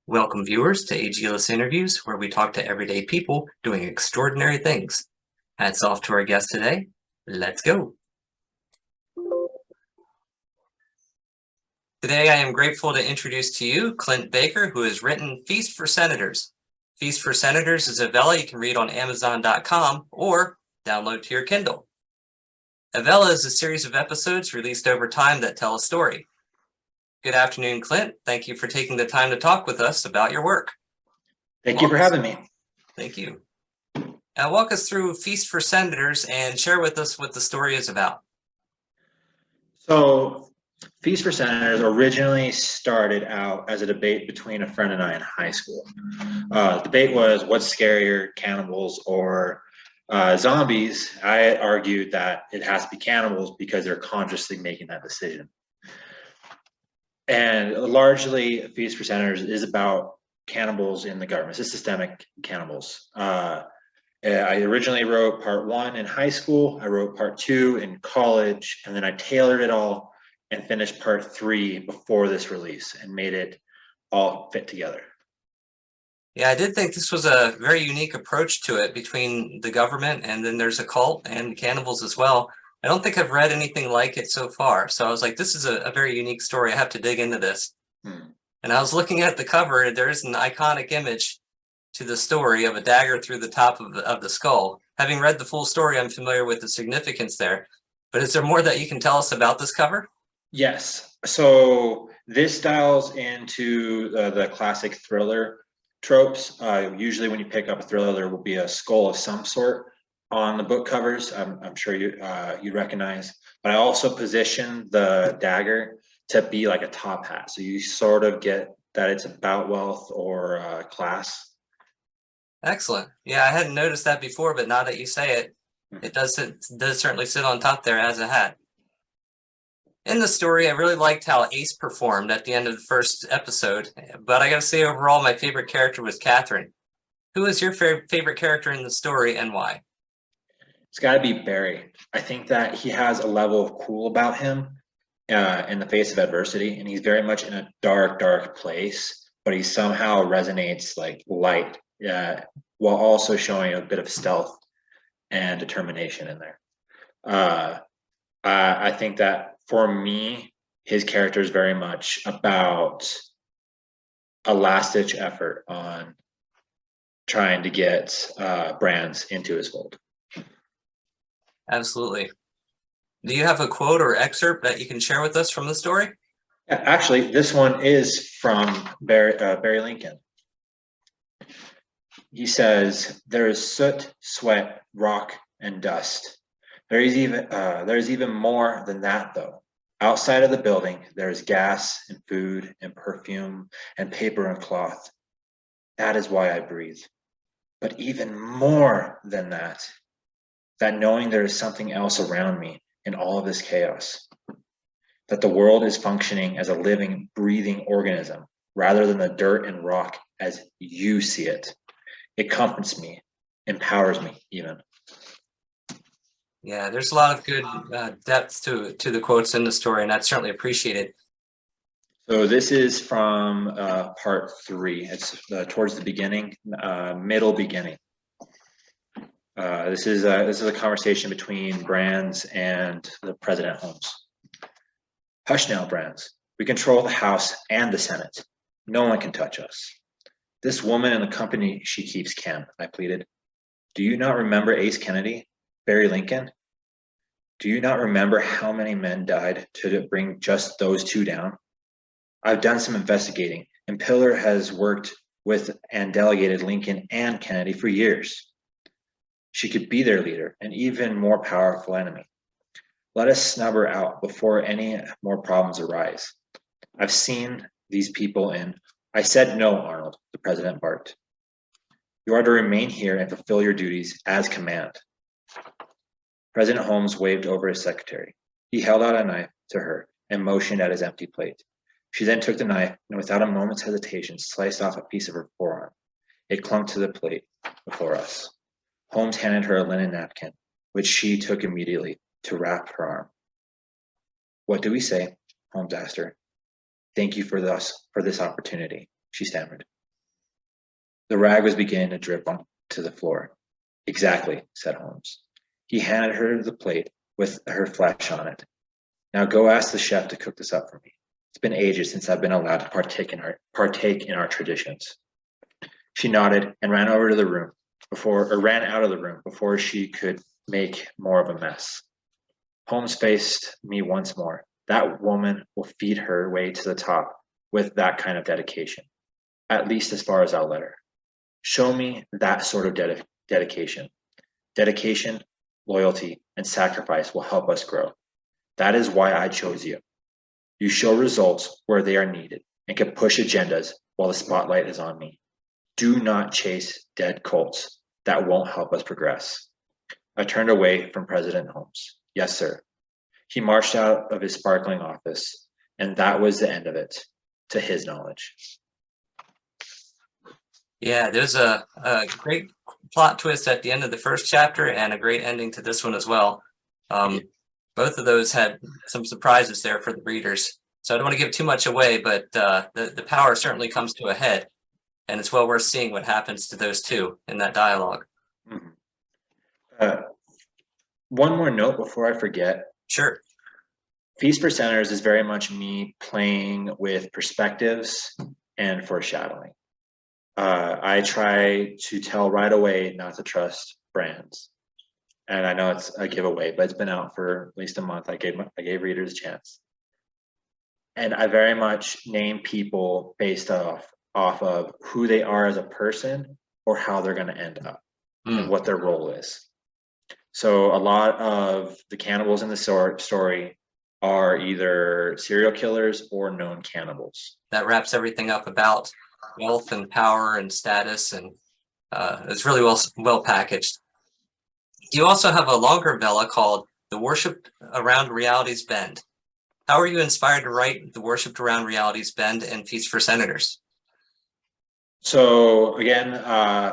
Welcome, viewers, to Aegelis Interviews, where we talk to everyday people doing extraordinary things. Hats off to our guest today. Let's go. Today, I am grateful to introduce to you Clint Baker, who has written Feast for Senators. Feast for Senators is a vella you can read on Amazon.com or download to your Kindle. A vella is a series of episodes released over time that tell a story. Good afternoon, Clint. Thank you for taking the time to talk with us about your work. Thank you for having me. Thank you. Walk us through Feast for Senators and share with us what the story is about. So, Feast for Senators originally started out as a debate between a friend and I in high school. The debate was, what's scarier, cannibals or zombies? I argued that it has to be cannibals because they're consciously making that decision. And largely, Feast for Senators is about cannibals in the government. It's systemic cannibals. I originally wrote part 1 in high school. I wrote part 2 in college, and then I tailored it all and finished part 3 before this release and made it all fit together. Yeah, I did think this was a very unique approach to it between the government and then there's a cult and cannibals as well. I don't think I've read anything like it so far. So I was like, this is a very unique story. I have to dig into this. And I was looking at the cover, and there is an iconic image to the story of a dagger through the top of the skull. Having read the full story, I'm familiar with the significance there. But is there more that you can tell us about this cover? Yes. So this dials into the classic thriller tropes. Usually when you pick up a thriller, there will be a skull of some sort on the book covers. I'm sure you recognize. But I also position the dagger to be like a top hat. So you sort of get that it's about wealth or class. Excellent. Yeah, I hadn't noticed that before, but now that you say it, it does certainly sit on top there as a hat. In the story, I really liked how Ace performed at the end of the first episode, but I gotta say overall, my favorite character was Catherine. Who is your favorite character in the story and why? It's got to be Barry. I think that he has a level of cool about him in the face of adversity, and he's very much in a dark, dark place, but he somehow resonates like light, while also showing a bit of stealth and determination in there. I think that for me, his character is very much about a last-ditch effort on trying to get Brans into his fold. Absolutely. Do you have a quote or excerpt that you can share with us from the story? Yeah, actually, this one is from Barry Lincoln. He says, "There is soot, sweat, rock, and dust. There is even more than that, though. Outside of the building, there is gas and food and perfume and paper and cloth. That is why I breathe. But even more than that knowing there is something else around me in all of this chaos, that the world is functioning as a living, breathing organism rather than the dirt and rock as you see it. It comforts me, empowers me even." Yeah, there's a lot of good depth to the quotes in the story, and that's certainly appreciated. So this is from part 3. It's towards the beginning, middle beginning. This is a conversation between Brans and the President Holmes. "Hush now, Brans. We control the House and the Senate. No one can touch us. This woman and the company she keeps can," I pleaded. "Do you not remember Ace Kennedy, Barry Lincoln? Do you not remember how many men died to bring just those two down? I've done some investigating, and Pillar has worked with and delegated Lincoln and Kennedy for years. She could be their leader, an even more powerful enemy. Let us snub her out before any more problems arise. I've seen these people in—" "I said no, Arnold," the president barked. "You are to remain here and fulfill your duties as command." President Holmes waved over his secretary. He held out a knife to her and motioned at his empty plate. She then took the knife and without a moment's hesitation sliced off a piece of her forearm. It clung to the plate before us. Holmes handed her a linen napkin, which she took immediately to wrap her arm. "What do we say?" Holmes asked her. "Thank you for this opportunity," she stammered. The rag was beginning to drip onto the floor. Exactly, said Holmes. He handed her the plate with her flesh on it. Now go ask the chef to cook this up for me. It's been ages since I've been allowed to partake in our traditions. She nodded and ran over to the room ran out of the room before she could make more of a mess. Holmes faced me once more. That woman will feed her way to the top with that kind of dedication, at least as far as I'll let her. Show me that sort of dedication. Dedication, loyalty, and sacrifice will help us grow. That is why I chose you. You show results where they are needed and can push agendas while the spotlight is on me. Do not chase dead cults. That won't help us progress. I turned away from President Holmes. Yes, sir. He marched out of his sparkling office, and that was the end of it, to his knowledge. Yeah, there's a great plot twist at the end of the first chapter and a great ending to this one as well. Both of those had some surprises there for the readers. So I don't want to give too much away, but the power certainly comes to a head. And it's well worth seeing what happens to those two in that dialogue. Mm-hmm. One more note before I forget. Sure. Feast for Senators is very much me playing with perspectives and foreshadowing. I try to tell right away not to trust Brans. And I know it's a giveaway, but it's been out for at least a month. I gave readers a chance. And I very much name people based off of who they are as a person or how they're going to end up and what their role is. So a lot of the cannibals in the story are either serial killers or known cannibals. That wraps everything up about wealth and power and status, and it's really well packaged. You also have a longer vella called The Worship Around Reality's Bend. How were you inspired to write The Worship Around Reality's Bend and Feast for Senators? So again,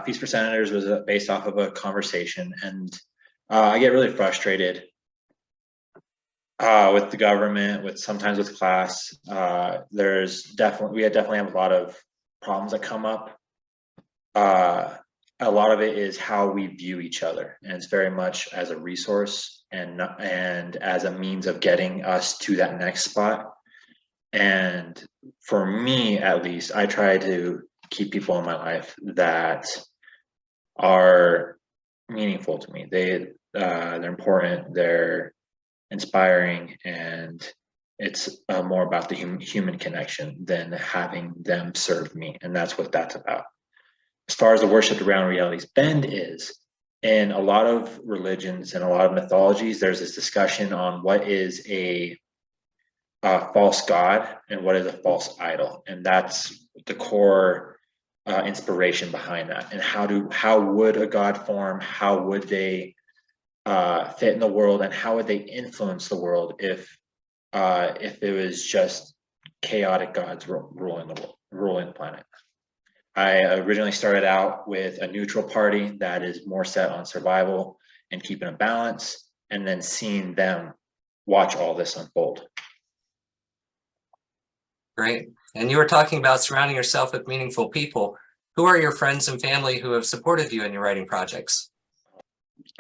Feast for Senators was based off of a conversation, and I get really frustrated with the government, sometimes with class. We definitely have a lot of problems that come up. A lot of it is how we view each other, and it's very much as a resource and as a means of getting us to that next spot. And for me, at least, I try to keep people in my life that are meaningful to me. They're important, they're inspiring, and it's more about the human connection than having them serve me. And that's what that's about. As far as the Worship Around Reality's Bend is, in a lot of religions and a lot of mythologies, there's this discussion on what is a false god and what is a false idol. And that's the core inspiration behind that. And how would a god form? How would they fit in the world, and how would they influence the world if it was just chaotic gods ruling the planet? I originally started out with a neutral party that is more set on survival and keeping a balance, and then seeing them watch all this unfold. Great. And you were talking about surrounding yourself with meaningful people. Who are your friends and family who have supported you in your writing projects?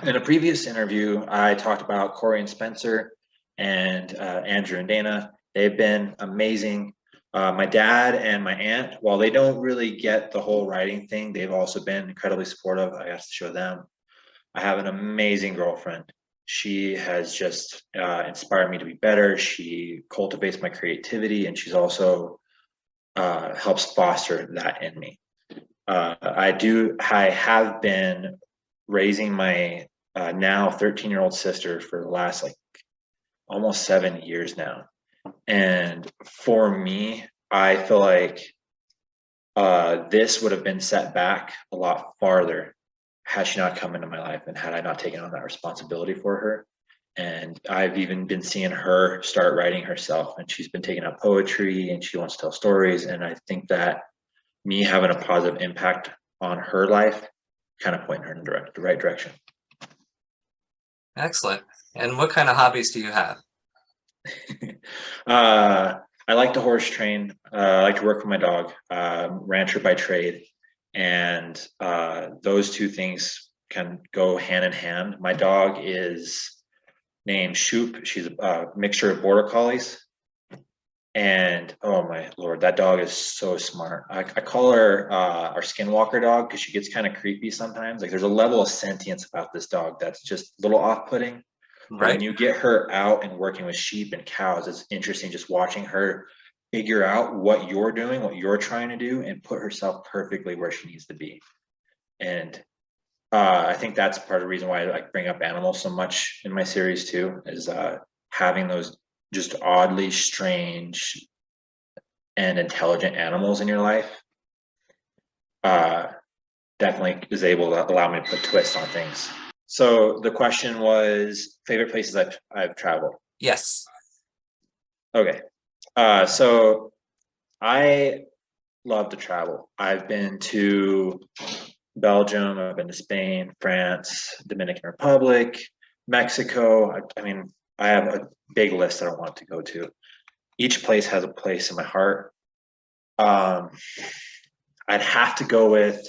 In a previous interview, I talked about Corey and Spencer and Andrew and Dana. They've been amazing. My dad and my aunt, while they don't really get the whole writing thing, they've also been incredibly supportive. I got to show them. I have an amazing girlfriend. She has just inspired me to be better. She cultivates my creativity, and she's also helps foster that in me. I have been raising my now 13-year-old sister for the last almost 7 years now. And for me, I feel like this would have been set back a lot farther had she not come into my life and had I not taken on that responsibility for her. And I've even been seeing her start writing herself, and she's been taking up poetry and she wants to tell stories. And I think that me having a positive impact on her life kind of pointing her in the right direction. Excellent. And what kind of hobbies do you have? I like to horse train. I like to work with my dog, rancher by trade. And those two things can go hand in hand. My dog is named Shoop. She's a mixture of border collies. And oh my lord, that dog is so smart. I call her our skinwalker dog because she gets kind of creepy sometimes. Like there's a level of sentience about this dog that's just a little off-putting. But when Right. you get her out and working with sheep and cows, it's interesting just watching her figure out what you're doing, what you're trying to do, and put herself perfectly where she needs to be. And I think that's part of the reason why I bring up animals so much in my series too, is having those just oddly strange and intelligent animals in your life. Definitely is able to allow me to put twists on things. So the question was favorite places I've traveled. Yes. Okay. So I love to travel. I've been to Belgium, I've been to Spain, France, Dominican Republic, Mexico. I mean, I have a big list that I want to go to. Each place has a place in my heart. I'd have to go with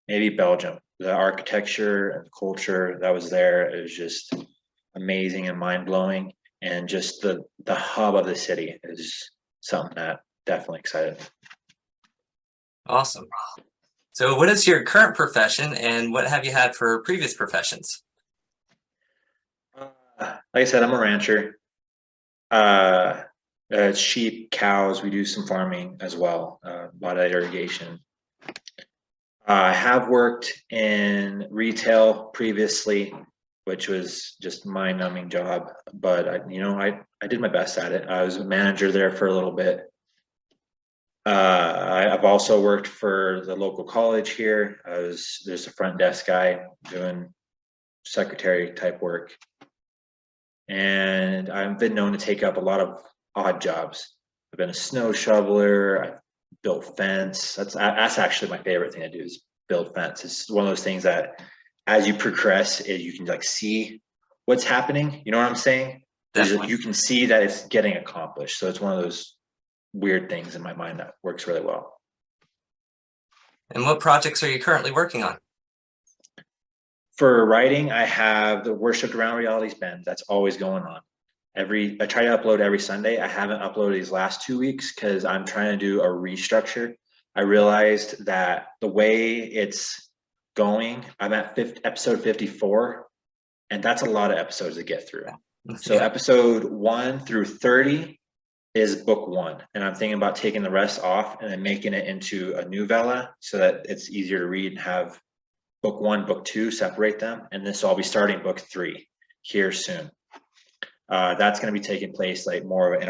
maybe Belgium. The architecture and culture that was there is just amazing and mind blowing. And just the hub of the city is something that definitely excited me. Awesome. So what is your current profession and what have you had for previous professions? Like I said, I'm a rancher. Sheep, cows, we do some farming as well, a lot of irrigation. I have worked in retail previously, which was just mind-numbing job, but I did my best at it. I was a manager there for a little bit. I've also worked for the local college here. There's a front desk guy doing secretary type work. And I've been known to take up a lot of odd jobs. I've been a snow shoveler. I've built fence. That's actually my favorite thing to do is build fence. It's one of those things that as you progress, you can like see what's happening. You know what I'm saying? Definitely. You can see that it's getting accomplished. So it's one of those weird things in my mind that works really well. And what projects are you currently working on? For writing, I have the Worshipped Around Reality's Bend. That's always going on. I try to upload every Sunday. I haven't uploaded these last 2 weeks because I'm trying to do a restructure. I realized that the way it's going, I'm at episode 54, and that's a lot of episodes to get through. So Yeah. episode 1 through 30 is book 1, and I'm thinking about taking the rest off and then making it into a new vella so that it's easier to read and have book 1, book 2, separate them, and this I'll be starting book 3 here soon. That's going to be taking place like more in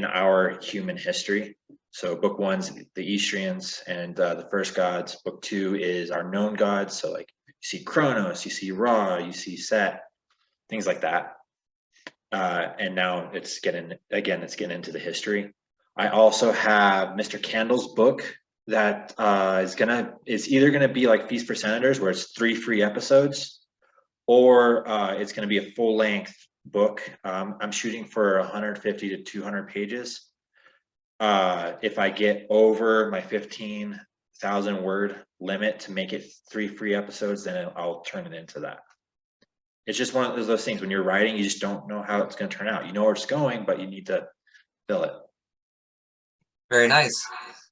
our human history. So book 1's the Eastrians and the first gods. Book 2 is our known gods. So like you see Kronos, you see Ra, you see Set, things like that. And now it's getting into the history. I also have Mr. Candle's book that is either gonna be like Feast for Senators, where it's 3 free episodes, or it's gonna be a full length book. I'm shooting for 150 to 200 pages. If I get over my 15,000 word limit to make it 3 free episodes, then I'll turn it into that. It's just one of those things when you're writing, you just don't know how it's going to turn out. You know where it's going, but you need to fill it. Very nice.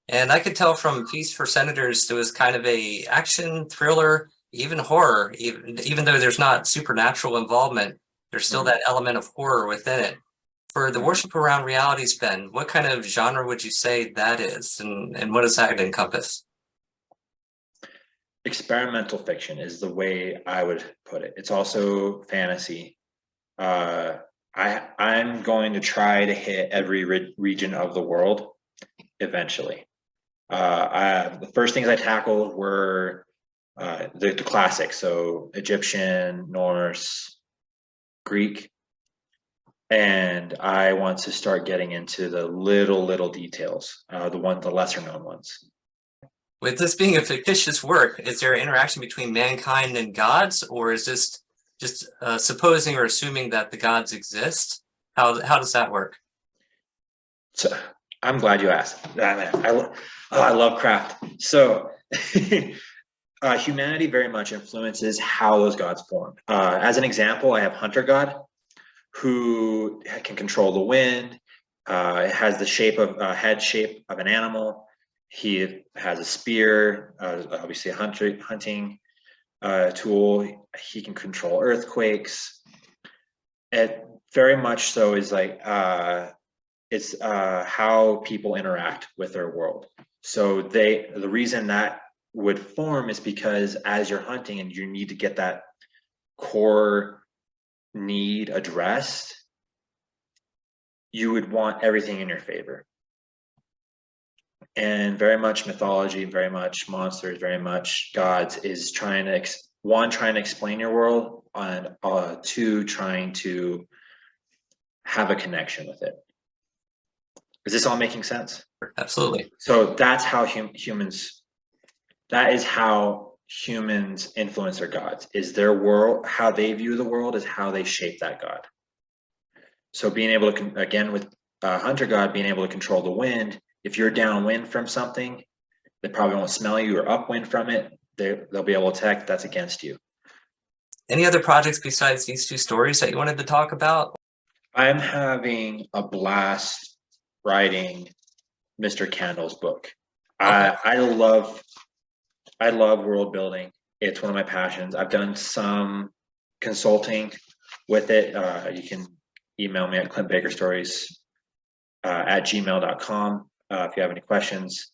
And I could tell from Feast for Senators, there was kind of a action, thriller, even horror. Even though there's not supernatural involvement, there's still that element of horror within it. For the Worship Around Reality's Bend, what kind of genre would you say that is, and what does that encompass? Experimental fiction is the way I would put it. It's also fantasy. I'm going to try to hit every region of the world eventually. The first things I tackled were the classics, so Egyptian, Norse, Greek, and I want to start getting into the little details, the lesser known ones. With this being a fictitious work, is there an interaction between mankind and gods, or is this just supposing or assuming that the gods exist? How does that work? So I'm glad you asked. I love craft. So Humanity very much influences how those gods form. As an example, I have hunter god, who can control the wind. It has the shape of head shape of an animal. He has a spear, obviously a hunting tool. He can control earthquakes. It very much so is like it's how people interact with their world. So the reason that would form is because as you're hunting and you need to get that core need addressed, you would want everything in your favor. And very much mythology, very much monsters, very much gods is trying to trying to explain your world, and two, trying to have a connection with it. Is this all making sense? Absolutely. So that's how humans, that is how humans influence their gods, is their world, how they view the world is how they shape that god. So being able to, again, with hunter god, being able to control the wind, if you're downwind from something, they probably won't smell you, or upwind from it, they'll be able to detect that's against you. Any other projects besides these two stories that you wanted to talk about? I'm having a blast writing Mr. Candle's book. Okay. I love world building. It's one of my passions. I've done some consulting with it. You can email me at clintbakerstories at gmail.com if you have any questions.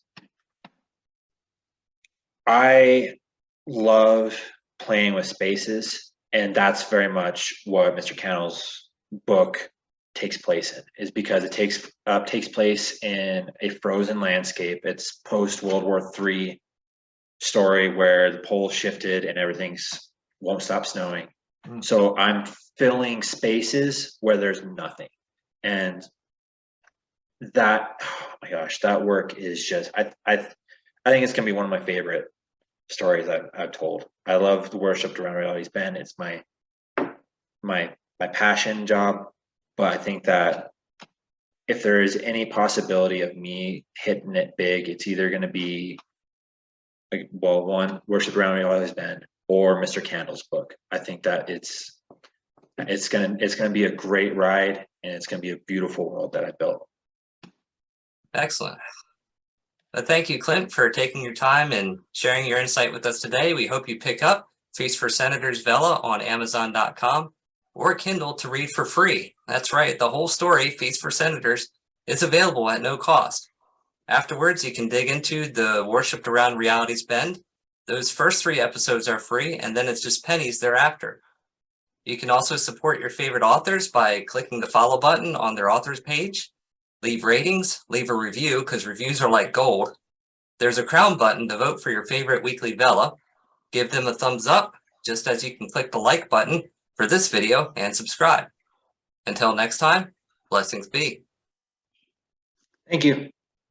I love playing with spaces, and that's very much what Mr. Candle's book takes place in, is because it takes place in a frozen landscape. It's post World War III story where the poles shifted and everything's won't stop snowing. So I'm filling spaces where there's nothing, and that, oh my gosh, that work is just I think it's gonna be one of my favorite stories I've told. I love the Worshipped Around Reality's Bend. It's my passion job, but I think that if there is any possibility of me hitting it big, it's either going to be, like, well, one, Worshipped Around Reality's Bend, or Mr. Candle's book. I think that it's gonna be a great ride, and it's gonna be a beautiful world that I built. Excellent. Thank you, Clint, for taking your time and sharing your insight with us today. We hope you pick up Feast for Senators Vella on Amazon.com or Kindle to read for free. That's right, the whole story, Feast for Senators, is available at no cost. Afterwards, you can dig into the Worshipped Around Reality's Bend. Those first 3 episodes are free, and then it's just pennies thereafter. You can also support your favorite authors by clicking the follow button on their authors page. Leave ratings, leave a review, because reviews are like gold. There's a crown button to vote for your favorite weekly Vella. Give them a thumbs up, just as you can click the like button for this video and subscribe. Until next time, blessings be. Thank you.